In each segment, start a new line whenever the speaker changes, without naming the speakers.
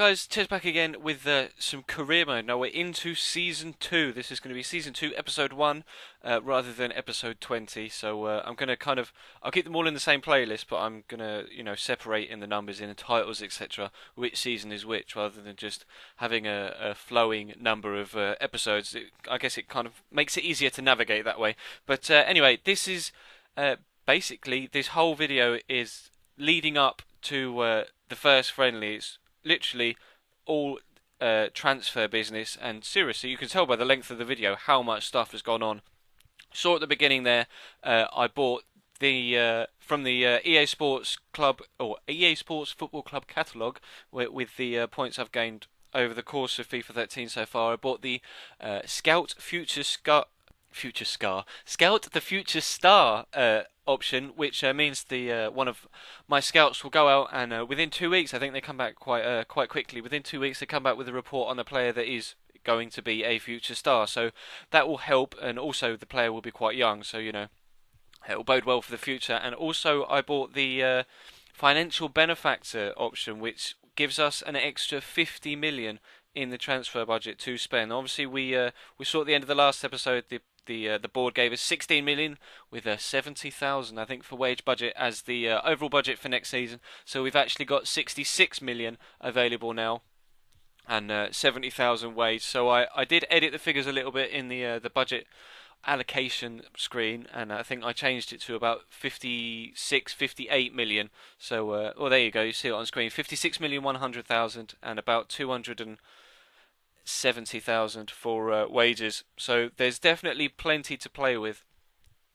guys, Ted back again with some career mode. Now we're into season 2. This is going to be season 2, episode 1, rather than episode 20. So I'm going to I'll keep them all in the same playlist, but I'm going to, separate in the numbers, in the titles, etc., which season is which, rather than just having a flowing number of episodes. I guess it kind of makes it easier to navigate that way. But anyway, this is basically, this whole video is leading up to the first friendly. It's literally all transfer business, and seriously, you can tell by the length of the video how much stuff has gone on. Saw at the beginning there, I bought the from the EA Sports Club, or EA Sports Football Club catalogue, with the points I've gained over the course of FIFA 13 so far. I bought the Scout Scout the Future Star option, which means the one of my scouts will go out and within 2 weeks, I think they come back quite quickly. Within 2 weeks, they come back with a report on the player that is going to be a future star. So that will help, and also the player will be quite young, so it will bode well for the future. And also, I bought the financial benefactor option, which gives us an extra 50 million in the transfer budget to spend. Obviously, we saw at the end of the last episode the board gave us 16 million with a 70,000, I think, for wage budget as the overall budget for next season. So we've actually got 66 million available now, and 70,000 wage. So I did edit the figures a little bit in the budget allocation screen, and I think I changed it to about 58 million. So well, there you go, you see it on screen: 56,100,000 and about 270,000 for wages. So there's definitely plenty to play with.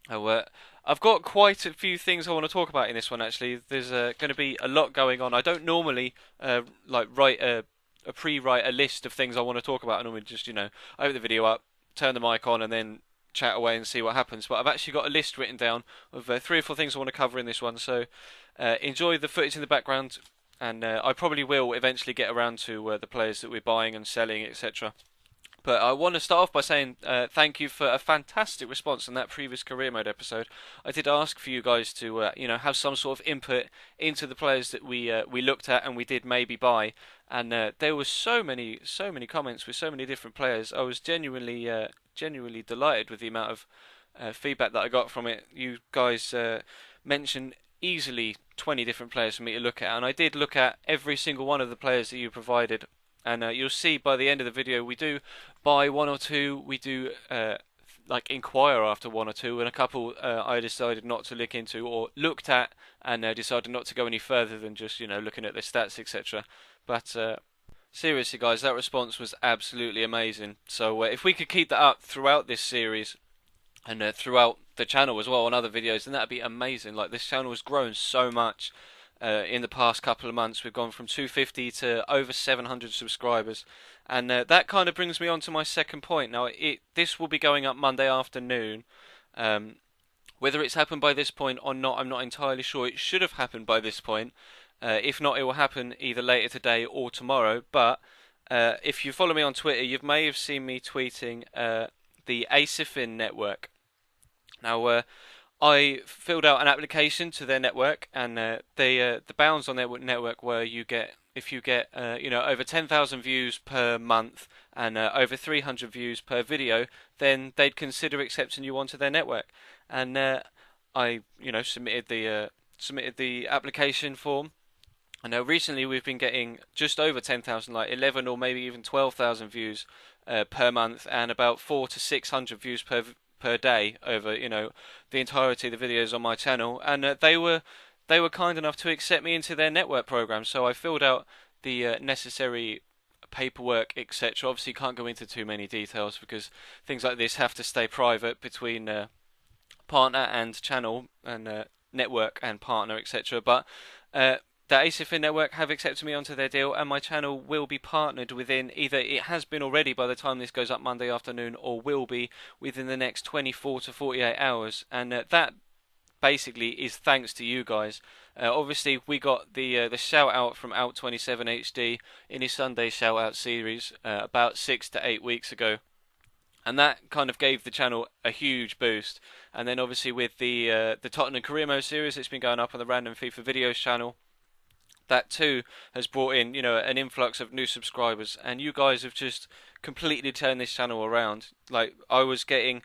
I've got quite a few things I want to talk about in this one. Actually, there's going to be a lot going on. I don't normally write pre-write a list of things I want to talk about. I normally just open the video up, turn the mic on, and then chat away and see what happens. But I've actually got a list written down of 3 or 4 things I want to cover in this one. So enjoy the footage in the background. And I probably will eventually get around to the players that we're buying and selling, etc. But I want to start off by saying thank you for a fantastic response on that previous career mode episode. I did ask for you guys to have some sort of input into the players that we looked at and we did maybe buy. And there were so many comments with so many different players. I was genuinely delighted with the amount of feedback that I got from it. You guys mentioned easily 20 different players for me to look at, and I did look at every single one of the players that you provided. And you'll see by the end of the video, we do buy 1 or 2, we do inquire after 1 or 2, and a couple I decided not to look into, or looked at and decided not to go any further than just looking at their stats, etc. But seriously, guys, that response was absolutely amazing. So if we could keep that up throughout this series, and throughout the channel as well on other videos, then that'd be amazing. Like, this channel has grown so much in the past couple of months. We've gone from 250 to over 700 subscribers, and that kind of brings me on to my second point. Now, this will be going up Monday afternoon. Whether it's happened by this point or not, I'm not entirely sure. It should have happened by this point. If not, it will happen either later today or tomorrow. But if you follow me on Twitter, you may have seen me tweeting the ASIFIN network. Now, I filled out an application to their network, and the bounds on their network were if you get over 10,000 views per month and over 300 views per video, then they'd consider accepting you onto their network. And I submitted the application form. And now recently we've been getting just over 10,000, like 11 or maybe even 12,000 views per month, and about 400 to 600 views per day over the entirety of the videos on my channel. And they were kind enough to accept me into their network program. So I filled out the necessary paperwork, etc. Obviously, can't go into too many details because things like this have to stay private between partner and channel, and network and partner, etc. But the ASIFIN network have accepted me onto their deal, and my channel will be partnered within, either it has been already by the time this goes up Monday afternoon, or will be within the next 24 to 48 hours. And that basically is thanks to you guys. Obviously, we got the shout out from Out27HD in his Sunday shout out series about 6 to 8 weeks ago. And that kind of gave the channel a huge boost. And then obviously with the Tottenham Career Mode series, it's been going up on the Random FIFA Videos channel. that too has brought in, an influx of new subscribers, and you guys have just completely turned this channel around. Like I was getting,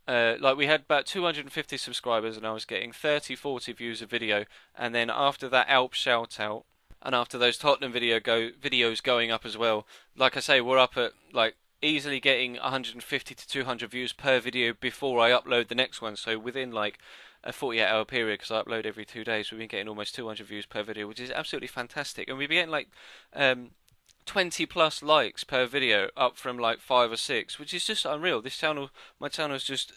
like we had about 250 subscribers, and I was getting 30, 40 views a video, and then after that Alp shout out, and after those Tottenham videos going up as well, like I say, we're up at like easily getting 150 to 200 views per video before I upload the next one. So within like a 48-hour period, because I upload every 2 days, we've been getting almost 200 views per video, which is absolutely fantastic. And we've been getting like 20 plus likes per video, up from like 5 or 6, which is just unreal. My channel's just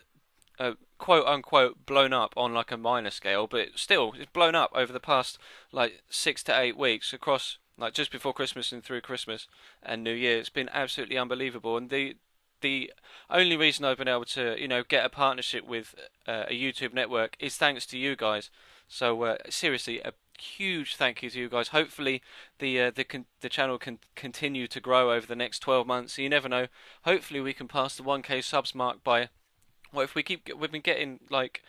quote unquote blown up on like a minor scale, but still it's blown up over the past like 6 to 8 weeks across like just before Christmas and through Christmas and New Year. It's been absolutely unbelievable, and the only reason I've been able to get a partnership with a YouTube network is thanks to you guys. So seriously, a huge thank you to you guys. Hopefully the channel can continue to grow over the next 12 months. You never know. Hopefully we can pass the 1K subs mark by, well, if we've been getting like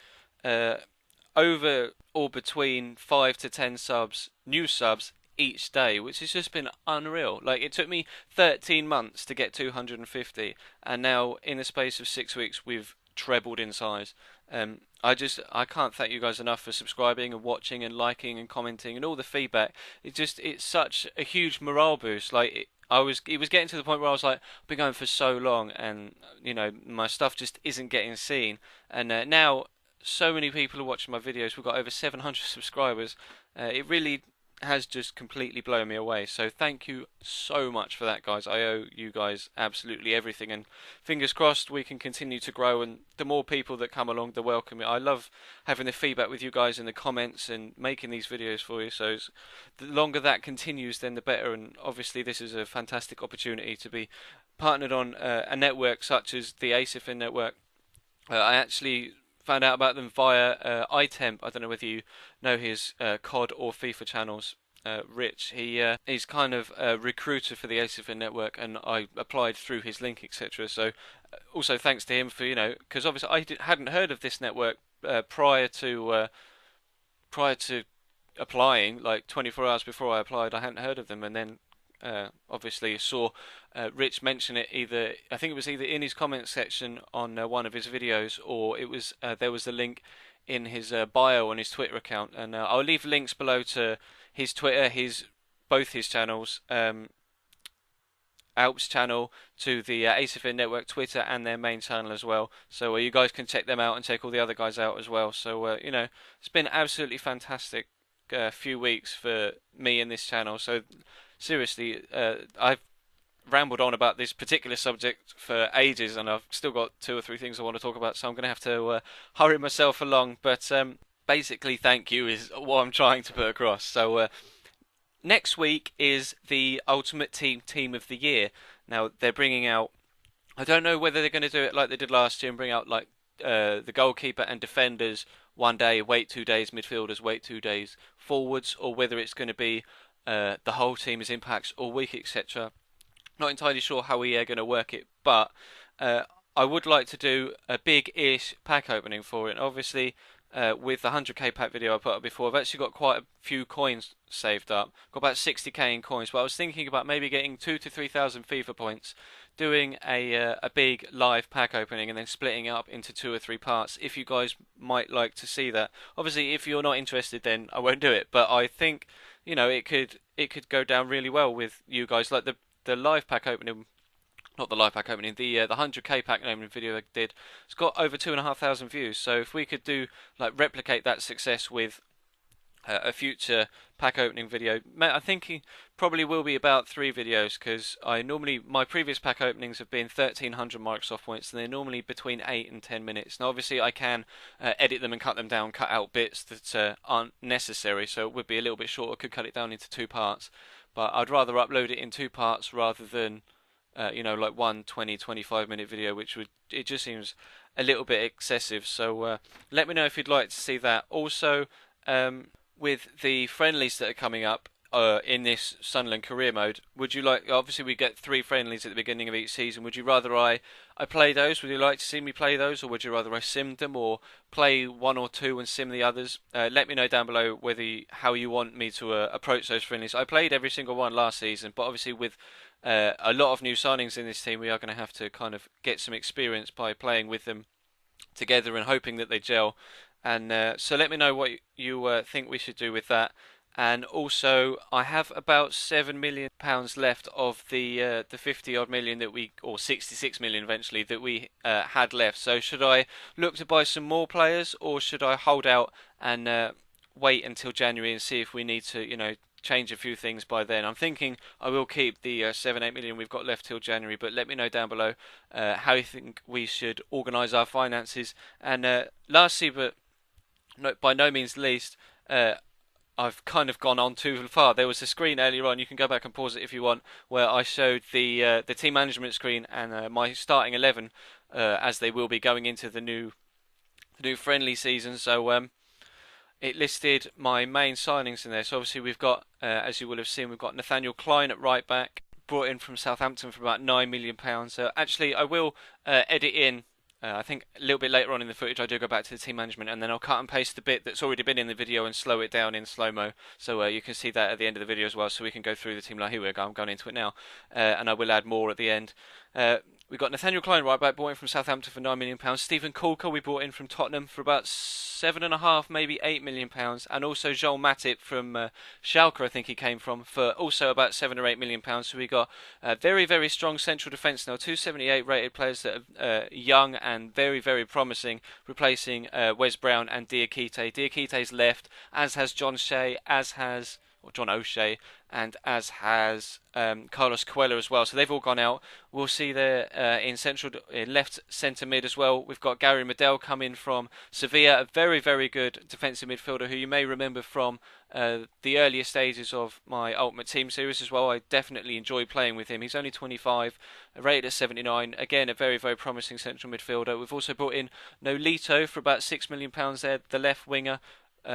over or between 5 to 10 new subs each day, which has just been unreal. Like it took me 13 months to get 250, and now in the space of 6 weeks we've trebled in size. I can't thank you guys enough for subscribing and watching and liking and commenting and all the feedback. It's such a huge morale boost. Like it was getting to the point where I was like, I've been going for so long, and my stuff just isn't getting seen. And now so many people are watching my videos. We've got over 700 subscribers. It really has just completely blown me away. So thank you so much for that, guys. I owe you guys absolutely everything, and fingers crossed we can continue to grow, and the more people that come along, the welcome. I love having the feedback with you guys in the comments and making these videos for you. So the longer that continues, then the better. And obviously this is a fantastic opportunity to be partnered on a network such as the ACFN network. I actually found out about them via iTemp. I don't know whether you know his COD or FIFA channels. Rich, he's kind of a recruiter for the ACFN network, and I applied through his link, etc. So also thanks to him for because obviously I hadn't heard of this network prior to applying. Like 24 hours before I applied, I hadn't heard of them, and then obviously saw Rich mention it. I think it was either in his comment section on one of his videos, or it was there was a link in his bio on his Twitter account. And I'll leave links below to his Twitter, both his channels, Alp's channel, to the ACFN network Twitter, and their main channel as well. So you guys can check them out and check all the other guys out as well. So it's been absolutely fantastic few weeks for me and this channel. So seriously, I've rambled on about this particular subject for ages, and I've still got 2 or 3 things I want to talk about, so I'm going to have to hurry myself along. But basically, thank you is what I'm trying to put across. So next week is the Ultimate Team of the Year. Now they're bringing out, I don't know whether they're going to do it like they did last year and bring out like the goalkeeper and defenders one day, wait 2 days, midfielders wait 2 days, forwards, or whether it's going to be the whole team as impacts all week, etc. Not entirely sure how we are going to work it, but I would like to do a big-ish pack opening for it. Obviously, with the 100k pack video I put up before, I've actually got quite a few coins saved up. Got about 60k in coins, but I was thinking about maybe getting 2,000 to 3,000 FIFA points, doing a big live pack opening, and then splitting it up into 2 or 3 parts. If you guys might like to see that. Obviously, if you're not interested, then I won't do it. But I think it could go down really well with you guys. Like the live pack opening, not the live pack opening, the 100k pack opening video I did, it's got over 2,500 views. So if we could replicate that success with a future pack opening video, I think it probably will be about 3 videos, because my previous pack openings have been 1,300 Microsoft points, and they're normally between 8 and 10 minutes. Now obviously I can edit them and cut them down, cut out bits that aren't necessary, so it would be a little bit shorter. Could cut it down into 2 parts, but I'd rather upload it in 2 parts rather than like one 20-25 minute video, it just seems a little bit excessive. So let me know if you'd like to see that. Also, with the friendlies that are coming up, in this Sunderland career mode. Would you like? Obviously, we get 3 friendlies at the beginning of each season. Would you rather I play those? Would you like to see me play those, or would you rather I sim them, or play one or two and sim the others? Let me know down below how you want me to approach those friendlies. I played every single one last season, but obviously with a lot of new signings in this team, we are going to have to kind of get some experience by playing with them together and hoping that they gel. And so let me know what you think we should do with that. And also, I have about £7 million left of the 50 odd million that or 66 million eventually that we had left. So should I look to buy some more players, or should I hold out and wait until January and see if we need to, change a few things by then? I'm thinking I will keep the 7-8 million we've got left till January, but let me know down below how you think we should organise our finances. And lastly, but by no means least, I've kind of gone on too far. There was a screen earlier on, you can go back and pause it if you want, where I showed the team management screen and my starting 11 as they will be going into the new friendly season. So it listed my main signings in there. So obviously we've got, as you will have seen, we've got Nathaniel Klein at right back, brought in from Southampton for about £9 million. So actually I will edit in. I think a little bit later on in the footage I do go back to the team management, and then I'll cut and paste the bit that's already been in the video and slow it down in slow-mo, so you can see that at the end of the video as well, so we can go through the team. Like, here we go, I'm going into it now, and I will add more at the end. We've got Nathaniel Klein right back, brought in from Southampton for £9 million. Stephen Coulter we brought in from Tottenham for about 7.5, maybe £8 million, and also Joel Matip from Schalke, I think he came from, for also about £7 or £8 million. So we got very, very strong central defence now. 278 rated players that are young and very, very promising, replacing Wes Brown and Diakite. Diakite's left, as has John O'Shea, and as has Carlos Cuellar as well. So they've all gone out. We'll see there in left centre mid as well. We've got Gary Medel coming from Sevilla, a very, very good defensive midfielder who you may remember from the earlier stages of my Ultimate Team series as well. I definitely enjoy playing with him. He's only 25, rated at 79. Again, a very, very promising central midfielder. We've also brought in Nolito for about £6 million there, the left winger.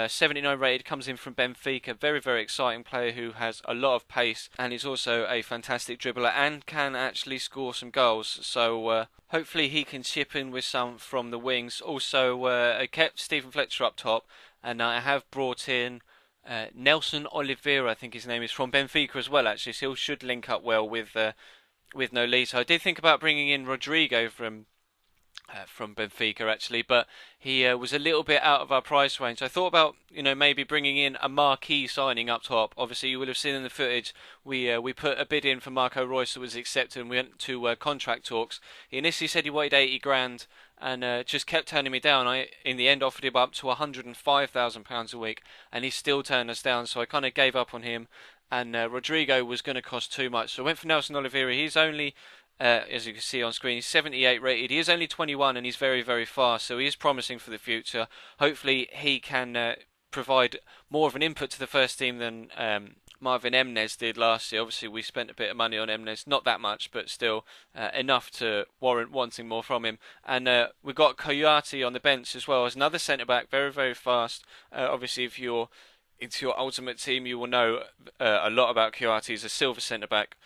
79 rated, comes in from Benfica. Very, very exciting player who has a lot of pace and is also a fantastic dribbler and can actually score some goals. So hopefully he can chip in with some from the wings. Also, I kept Stephen Fletcher up top, and I have brought in Nelson Oliveira, I think his name is, from Benfica as well, actually. So he should link up well with Nolito. I did think about bringing in Rodrigo from Benfica actually, but he was a little bit out of our price range. I thought about maybe bringing in a marquee signing up top. Obviously you will have seen in the footage we put a bid in for Marco Reus that was accepted, and we went to contract talks. He initially said he wanted 80 grand and just kept turning me down. I in the end offered him up to £105,000 a week, and he still turned us down, so I kind of gave up on him. And Rodrigo was going to cost too much, so I went for Nelson Oliveira. He's only as you can see on screen, he's 78 rated. He is only 21 and he's very, very fast, so he is promising for the future. Hopefully he can provide more of an input to the first team than Marvin Emnes did last year. Obviously we spent a bit of money on Emnes, not that much, but still enough to warrant wanting more from him. And we've got Coyote on the bench as well as another centre-back, very, very fast. Obviously if you're into your ultimate team, you will know a lot about Coyote. He's a silver centre-back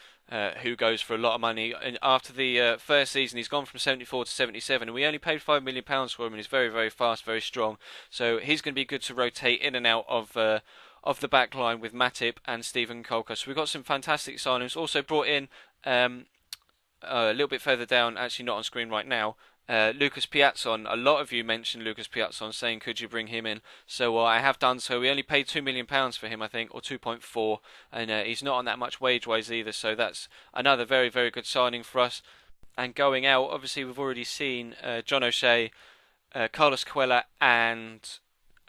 who goes for a lot of money. And after the first season, he's gone from 74 to 77, and we only paid £5 million for him, and he's very, very fast, very strong. So he's going to be good to rotate in and out of the back line with Matip and Stephen Coulter. So we've got some fantastic signings. Also brought in a little bit further down, actually not on screen right now, Lucas Piazzon. A lot of you mentioned Lucas Piazzon, saying could you bring him in, so I have done so. We only paid £2 million for him, I think, or 2.4, and he's not on that much wage-wise either, so that's another very, very good signing for us. And going out, obviously we've already seen John O'Shea, Carlos Cuellar and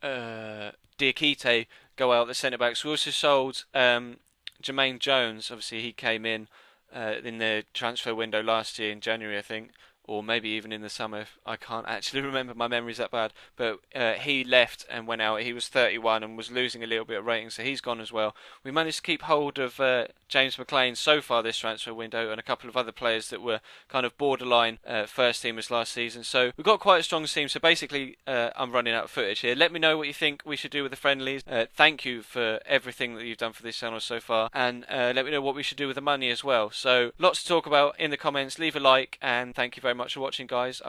Diakite go out, the centre-backs. We also sold Jermaine Jones. Obviously he came in the transfer window last year in January, I think. or maybe even in the summer. I can't actually remember. My memory's that bad. But he left and went out. He was 31 and was losing a little bit of rating, so he's gone as well. We managed to keep hold of James McLean so far this transfer window, and a couple of other players that were kind of borderline first teamers last season. So we've got quite a strong team. So basically, I'm running out of footage here. Let me know what you think we should do with the friendlies. Thank you for everything that you've done for this channel so far, and let me know what we should do with the money as well. So lots to talk about in the comments. Leave a like, and thank you very much for watching, guys.